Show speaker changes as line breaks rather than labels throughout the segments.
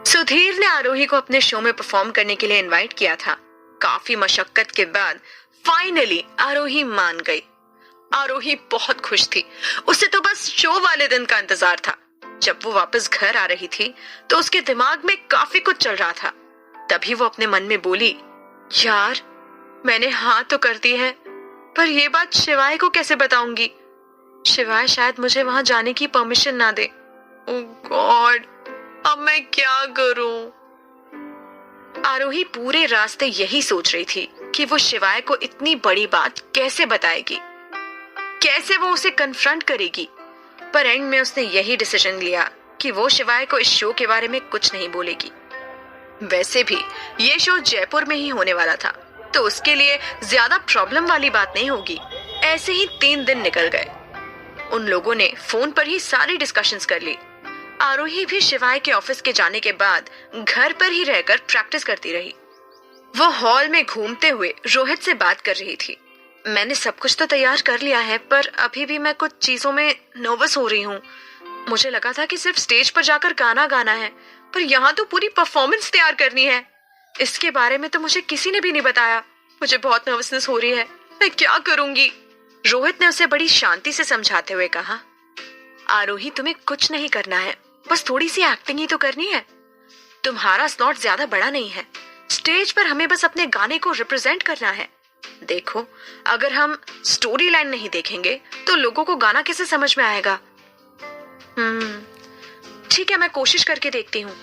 सुधीर ने आरोही को अपने शो में परफॉर्म करने के लिए इनवाइट किया था। काफी मशक्कत के बाद फाइनली आरोही मान गई। आरोही बहुत खुश थी। उसे तो बस शो वाले दिन का इंतजार था। जब वो वापस घर आ रही थी तो उसके दिमाग में काफी कुछ चल रहा था। तभी वो अपने मन में बोली, यार मैंने हाँ तो कर दी है, पर ये बात शिवाय को कैसे बताऊंगी? शिवाय शायद मुझे वहां जाने की परमिशन ना दे। ओह गॉड, अब मैं क्या करूं? आरोही पूरे रास्ते यही सोच रही थी कि वो शिवाय को इतनी बड़ी बात कैसे बताएगी, कैसे वो उसे कन्फ्रंट करेगी। पर एंड में उसने यही डिसीजन लिया कि वो शिवाय को इस शो के बारे में कुछ नहीं बोलेगी। वैसे भी ये शो जयपुर में ही होने वाला था, तो उसके लिए ज्यादा प्रॉब्लम वाली बात नहीं होगी। ऐसे ही 3 दिन निकल गए। उन लोगों ने फोन पर ही सारी डिस्कशंस कर ली। आरोही भी शिवाय के ऑफिस के जाने के बाद घर पर ही रहकर प्रैक्टिस करती रही। वो हॉल में घूमते हुए रोहित से बात कर रही थी। मैंने सब कुछ तो तैयार कर लिया है, पर अभी भी मैं कुछ चीजों में नर्वस हो रही हूँ। मुझे लगा था कि सिर्फ स्टेज पर जाकर गाना गाना है, पर यहाँ तो पूरी परफॉर्मेंस तैयार करनी है। इसके बारे में तो मुझे किसी ने भी नहीं बताया। मुझे बहुत नर्वसनेस हो रही है, मैं क्या करूंगी? रोहित ने उसे बड़ी शांति से समझाते हुए कहा, आरोही तुम्हें कुछ नहीं करना है, बस थोड़ी सी एक्टिंग ही तो करनी है। तुम्हारा स्लॉट ज्यादा बड़ा नहीं है। स्टेज पर हमें बस अपने गाने को रिप्रेजेंट करना है। देखो, अगर हम स्टोरी लाइन नहीं देखेंगे तो लोगों को गाना कैसे समझ में आएगा? ठीक है, मैं कोशिश करके देखती हूँ।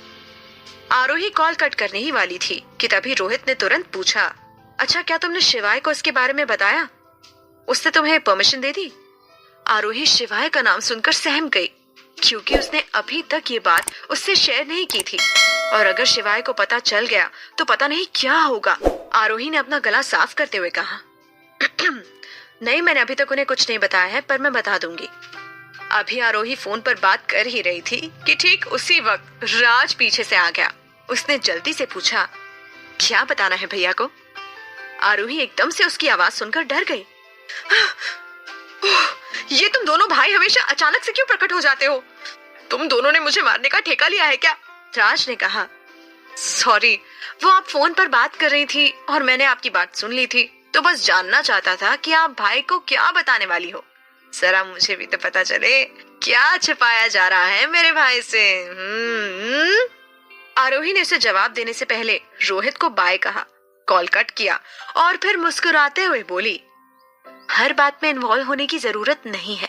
आरोही कॉल कट करने ही वाली थी कि तभी रोहित ने तुरंत पूछा, अच्छा क्या तुमने शिवाय को इसके बारे में बताया? उसने तुम्हें परमिशन दे दी? आरोही शिवाय का नाम सुनकर सहम गई, क्योंकि उसने अभी तक ये बात उससे शेयर नहीं की थी, और अगर शिवाय को पता चल गया तो पता नहीं क्या होगा। आरोही ने अपना गला साफ करते हुए कहा, नहीं, मैंने अभी तक उन्हें कुछ नहीं बताया है, पर मैं बता दूंगी। अभी आरोही फोन पर बात कर ही रही थी कि ठीक उसी वक्त राज पीछे से आ गया। उसने जल्दी से पूछा, क्या बताना है भैया को? आरोही एकदम से उसकी आवाज सुनकर डर गई। ये तुम दोनों भाई हमेशा अचानक से क्यों प्रकट हो जाते हो? तुम दोनों ने मुझे मारने का ठेका लिया है क्या? राज ने कहा, सॉरी, वो आप फोन पर बात कर रही थी और मैंने आपकी बात सुन ली थी, तो बस जानना चाहता था कि आप भाई को क्या बताने वाली हो। जरा मुझे भी तो पता चले क्या छिपाया जा रहा है मेरे भाई से। आरोही ने उसे जवाब देने से पहले रोहित को बाय कहा, कॉल कट किया और फिर मुस्कुराते हुए बोली, हर बात में इन्वॉल्व होने की जरूरत नहीं है,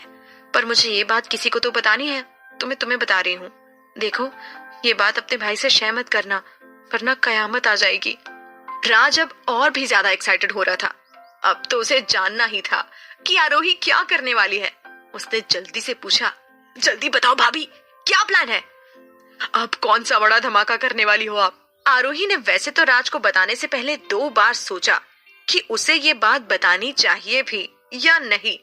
पर मुझे ये बात किसी को तो बतानी है, तो मैं तुम्हें बता रही हूँ। देखो, ये बात अपने भाई से शेयर मत करना, वरना कयामत आ जाएगी। राज अब और भी ज्यादा एक्साइटेड हो रहा था। अब तो उसे जानना ही था कि आरोही क्या करने वाली है। उसने जल्दी से पूछा, जल्दी बताओ भाभी, क्या प्लान है? अब कौन सा बड़ा धमाका करने वाली हो आप? आरोही ने वैसे तो राज को बताने से पहले 2 बार सोचा कि उसे ये बात बतानी चाहिए भी या नहीं,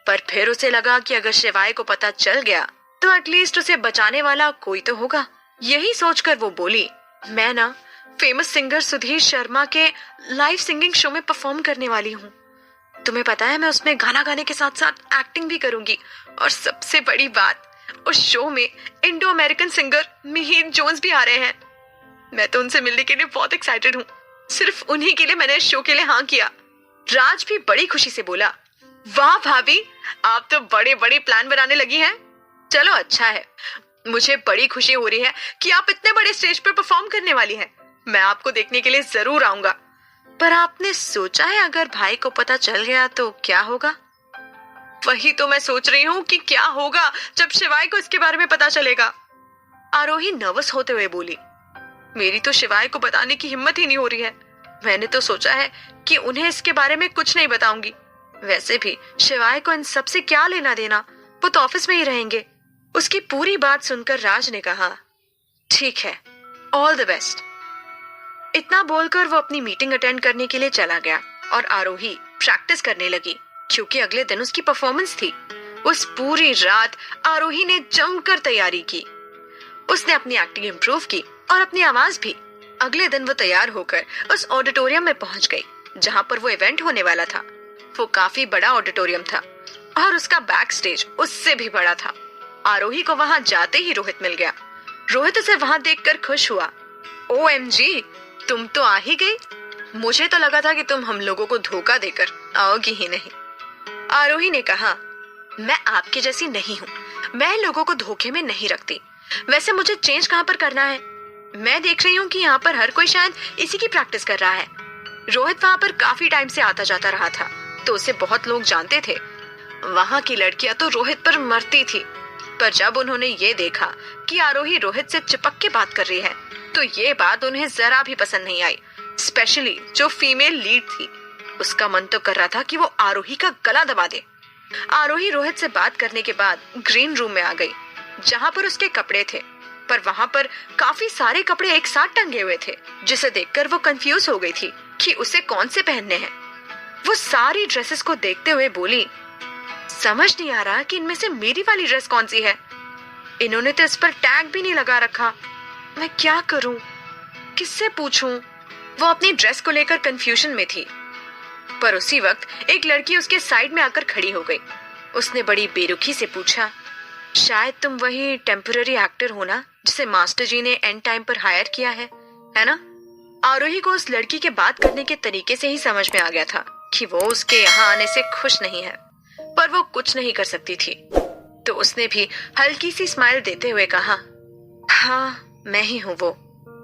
पर फिर उसे लगा कि अगर शिवाय को पता चल गया तो एटलीस्ट उसे बचाने वाला कोई तो होगा। यही सोचकर वो बोली, मैं ना फेमस सिंगर सुधीर शर्मा के लाइव सिंगिंग शो में परफॉर्म करने वाली हूँ। तुम्हें पता है, मैं उसमें गाना गाने के साथ साथ एक्टिंग भी करूंगी, और सबसे बड़ी बात, उस शो में Indo American singer Mihir Jones भी आ रहे हैं। मैं तो उनसे मिलने के लिए बहुत एक्साइटेड हूँ। सिर्फ उन्हीं के लिए मैंने इस शो के लिए हाँ किया। राज भी बड़ी खुशी से बोला, वाह भाभी, आप तो बड़े बड़े प्लान बनाने लगी हैं। चलो अच्छा है, मुझे बड़ी खुशी हो रही है कि आप इतने बड़े स्टेज पर परफॉर्म करने वाली हैं। मैं आपको देखने के लिए जरूर आऊंगा। पर आपने सोचा है अगर भाई को पता चल गया तो क्या होगा? वही तो मैं सोच रही हूँ कि क्या होगा जब शिवाय को इसके बारे में पता चलेगा। आरोही नर्वस होते हुए बोली, मेरी तो शिवाय को बताने की हिम्मत ही नहीं हो रही है। मैंने तो सोचा है कि उन्हें इसके बारे में कुछ नहीं बताऊंगी। वैसे भी शिवाय को इन सब से क्या लेना देना, वो तो ऑफिस में ही रहेंगे। उसकी पूरी बात सुनकर राज ने कहा, ठीक है, ऑल द बेस्ट। इतना बोलकर वो अपनी मीटिंग अटेंड करने के लिए चला गया और आरोही प्रैक्टिस करने लगी, क्योंकि अगले दिन उसकी परफॉर्मेंस थी। उस पूरी रात आरोही ने जमकर तैयारी की। उसने अपनी एक्टिंग इम्प्रूव की और अपनी आवाज भी। अगले दिन वो तैयार होकर उस ऑडिटोरियम में पहुंच गई जहां पर वो इवेंट होने वाला था। वो काफी बड़ा ऑडिटोरियम था और उसका बैक स्टेज उससे भी बड़ा था। आरोही को वहां जाते ही रोहित मिल गया। रोहित उसे वहां देखकर खुश हुआ। OMG, तुम तो आ ही गई। मुझे तो लगा था कि तुम हम लोगों को धोखा देकर आओगी ही नहीं। आरोही ने कहा, मैं आपके जैसी नहीं हूँ, मैं लोगों को धोखे में नहीं रखती। वैसे मुझे चेंज कहाँ पर करना है? मैं देख रही हूँ कि यहाँ पर हर कोई शायद इसी की प्रैक्टिस कर रहा है। रोहित वहाँ पर काफी टाइम से आता जाता रहा था, तो उसे बहुत लोग जानते थे। वहाँ की लड़कियां तो रोहित पर मरती थी, पर जब उन्होंने ये देखा कि आरोही रोहित से चिपक के बात कर रही है, तो ये बात उन्हें जरा भी पसंद नहीं आई। स्पेशली जो फीमेल लीड थी, उसका मन तो कर रहा था कि वो आरोही का गला दबा दे। आरोही रोहित से बात करने के बाद ग्रीन रूम में आ गई, जहाँ पर उसके कपड़े थे, पर वहाँ पर काफी सारे कपड़े एक साथ टंगे हुए थे, जिसे देखकर वो कंफ्यूज हो गई थी कि उसे कौन से पहनने हैं। वो सारी ड्रेसेस को देखते हुए बोली, समझ नहीं आ रहा कि इनमें से मेरी वाली ड्रेस कौन सी है। इन्होंने तो इस पर टैग भी नहीं लगा रखा। मैं क्या करूं? किससे पूछूं? वो अपनी ड्रेस को लेकर कंफ्यूजन में थी। पर उसी वक्त एक लड़की उसके साइड में आकर खड़ी हो गई। उसने बड़ी बेरुखी से पूछा, शायद तुम वही टेम्पररी एक्टर हो ना, जिसे मास्टर जी ने एंड टाइम पर हायर किया है ना? आरोही को उस लड़की के बात करने के तरीके से ही समझ में आ गया था कि वो उसके यहाँ आने से खुश नहीं है, पर वो कुछ नहीं कर सकती थी। तो उसने भी हल्की सी स्माइल देते हुए कहा, हाँ मैं ही हूँ वो।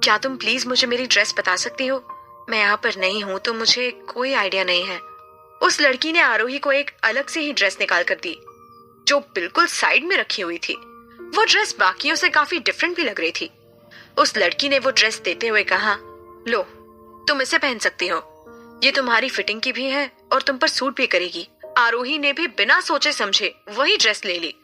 क्या तुम प्लीज मुझे मेरी ड्रेस बता सकती हो? मैं यहाँ पर नहीं हूँ तो मुझे कोई आइडिया नहीं है। उस लड़की ने आरोही को एक अलग से ही ड्रेस निकाल कर दी, जो बिल्कुल साइड में रखी हुई थी। वो ड्रेस बाकियों से काफी डिफरेंट भी लग रही थी। उस लड़की ने वो ड्रेस देते हुए कहा, लो तुम इसे पहन सकती हो, ये तुम्हारी फिटिंग की भी है और तुम पर सूट भी करेगी। आरोही ने भी बिना सोचे समझे वही ड्रेस ले ली।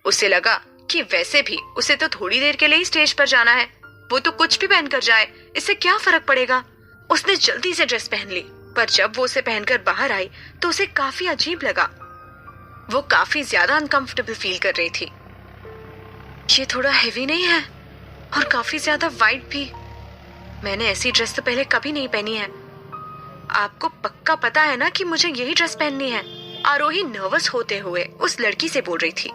उसे लगा कि वैसे भी उसे तो थोड़ी देर के लिए ही स्टेज पर जाना है, वो तो कुछ भी पहन कर जाए, इससे क्या फर्क पड़ेगा। उसने जल्दी से ड्रेस पहन ली, पर जब वो उसे पहनकर बाहर आई तो उसे काफी अजीब लगा। वो काफी ज्यादा अनकंफर्टेबल फील कर रही थी। ये थोड़ा हेवी नहीं है? और काफी ज्यादा वाइट भी। मैंने ऐसी ड्रेस तो पहले कभी नहीं पहनी है। आपको पक्का पता है ना कि मुझे यही ड्रेस पहननी है? आरोही नर्वस होते हुए उस लड़की से बोल रही थी।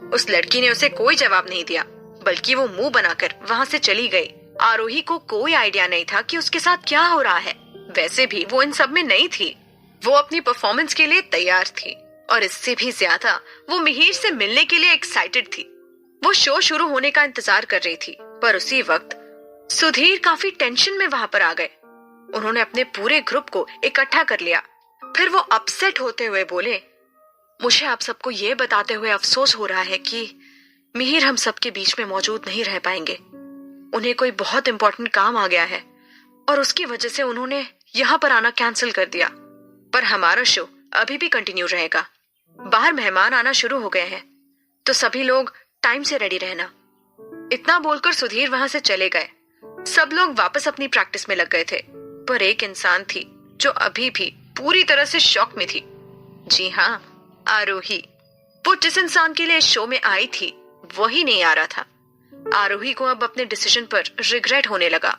उस लड़की ने उसे कोई जवाब नहीं दिया, बल्कि वो मुंह बनाकर वहां से चली गई। आरोही को कोई आइडिया नहीं था कि उसके साथ क्या हो रहा है। वैसे भी वो इन सब में नहीं थी। वो अपनी परफॉर्मेंस के लिए तैयार थी, और इससे भी ज्यादा वो मिहिर से मिलने के लिए एक्साइटेड थी। वो शो शुरू होने का इंतजार कर रही थी, पर उसी वक्त सुधीर काफी टेंशन में वहां पर आ गए। उन्होंने अपने पूरे ग्रुप को इकट्ठा कर लिया। फिर वो अपसेट होते हुए बोले, मुझे आप सबको ये बताते हुए अफसोस हो रहा है कि मिहिर हम सबके बीच में मौजूद नहीं रह पाएंगे। उन्हें कोई बहुत इंपॉर्टेंट काम आ गया है और उसकी वजह से उन्होंने यहाँ पर आना कैंसिल कर दिया। पर हमारा शो अभी भी कंटिन्यू रहेगा। बाहर मेहमान आना शुरू हो गए हैं, तो सभी लोग टाइम से रेडी रहना। इतना बोलकर सुधीर वहां से चले गए। सब लोग वापस अपनी प्रैक्टिस में लग गए थे, पर एक इंसान थी जो अभी भी पूरी तरह से शॉक में थी। जी हाँ, आरोही। वो जिस इंसान के लिए इस शो में आई थी वही नहीं आ रहा था। आरोही को अब अपने डिसीजन पर रिग्रेट होने लगा।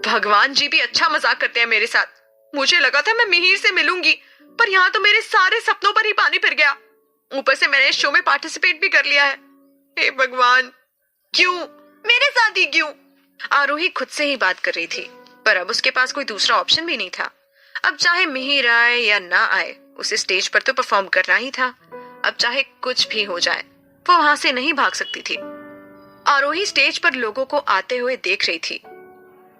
भगवान जी भी अच्छा मजाक करते हैं मेरे साथ। मुझे लगा था मैं मिहिर से मिलूंगी, पर यहाँ तो मेरे सारे सपनों पर ही पानी फिर गया। ऊपर से मैंने इस शो में पार्टिसिपेट भी कर लिया है। हे भगवान, क्यों मेरे साथ ही क्यों? आरोही खुद से ही बात कर रही थी, पर अब उसके पास कोई दूसरा ऑप्शन भी नहीं था। अब चाहे मिहिर आए या ना आए, उसे स्टेज पर तो परफॉर्म करना ही था। अब चाहे कुछ भी हो जाए, वो वहां से नहीं भाग सकती थी। आरोही स्टेज पर लोगों को आते हुए देख रही थी,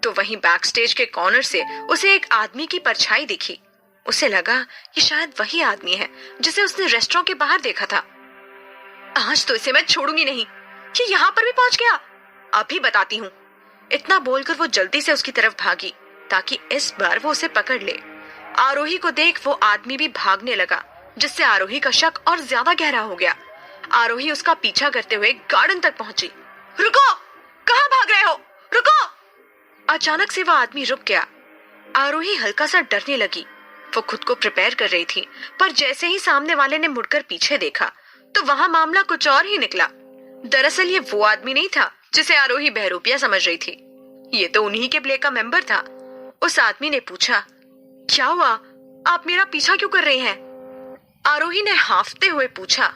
तो वहीं बैक स्टेज के कॉर्नर से उसे एक आदमी की परछाई दिखी। उसे लगा कि शायद वही आदमी है जिसे उसने रेस्टोरेंट के बाहर देखा था। आज तो इसे मैं छोड़ूंगी नहीं। ये यहाँ पर भी पहुंच गया, अभी बताती हूँ। इतना बोलकर वो जल्दी से उसकी तरफ भागी, ताकि इस बार वो उसे पकड़ ले। आरोही को देख वो आदमी भी भागने लगा, जिससे आरोही का शक और ज्यादा गहरा हो गया। आरोही उसका पीछा करते हुए गार्डन तक पहुंची। रुको, कहाँ भाग रहे हो? रुको! अचानक से वह आदमी रुक गया। आरोही हल्का सा डरने लगी। वो खुद को प्रिपेयर कर रही थी, पर जैसे ही सामने वाले ने मुड़कर पीछे देखा, तो वहां मामला कुछ और ही निकला। दरअसल ये वो आदमी नहीं था जिसे आरोही बहरूपिया समझ रही थी। ये तो उन्हीं के प्ले का मेंबर था। उस आदमी ने पूछा, क्या हुआ? आप मेरा पीछा क्यों कर रहे हैं? आरोही ने हांफते हुए पूछा,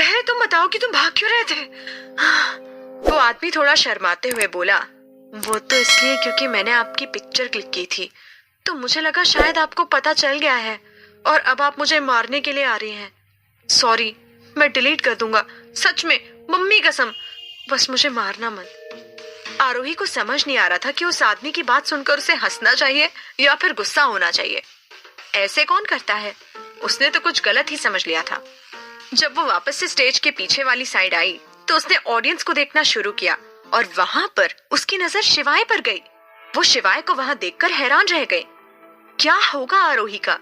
पहले तुम बताओ कि तुम भाग क्यों रहे थे? वो आदमी थोड़ा शर्माते हुए बोला, वो तो इसलिए क्योंकि मैंने आपकी पिक्चर क्लिक की थी, तो मुझे लगा शायद आपको पता चल गया है और अब आप मुझे मारने के लिए आ रही हैं। सॉरी, मैं डिलीट कर दूंगा, सच में, मम्मी कसम, बस मुझे मारना मत। आरोही को समझ नहीं आ रहा था कि उस आदमी की बात सुनकर उसे हंसना चाहिए या फिर गुस्सा होना चाहिए। ऐसे कौन करता है? उसने तो कुछ गलत ही समझ लिया था। जब वो वापस से स्टेज के पीछे वाली साइड आई तो उसने ऑडियंस को देखना शुरू किया और वहां पर उसकी नजर शिवाय पर गई। वो शिवाय को वहां देखकर हैरान रह गए। क्या होगा आरोही का?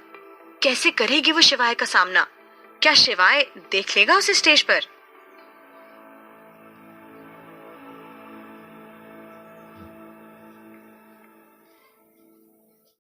कैसे करेगी वो शिवाय का सामना? क्या शिवाय देख लेगा उसे स्टेज पर?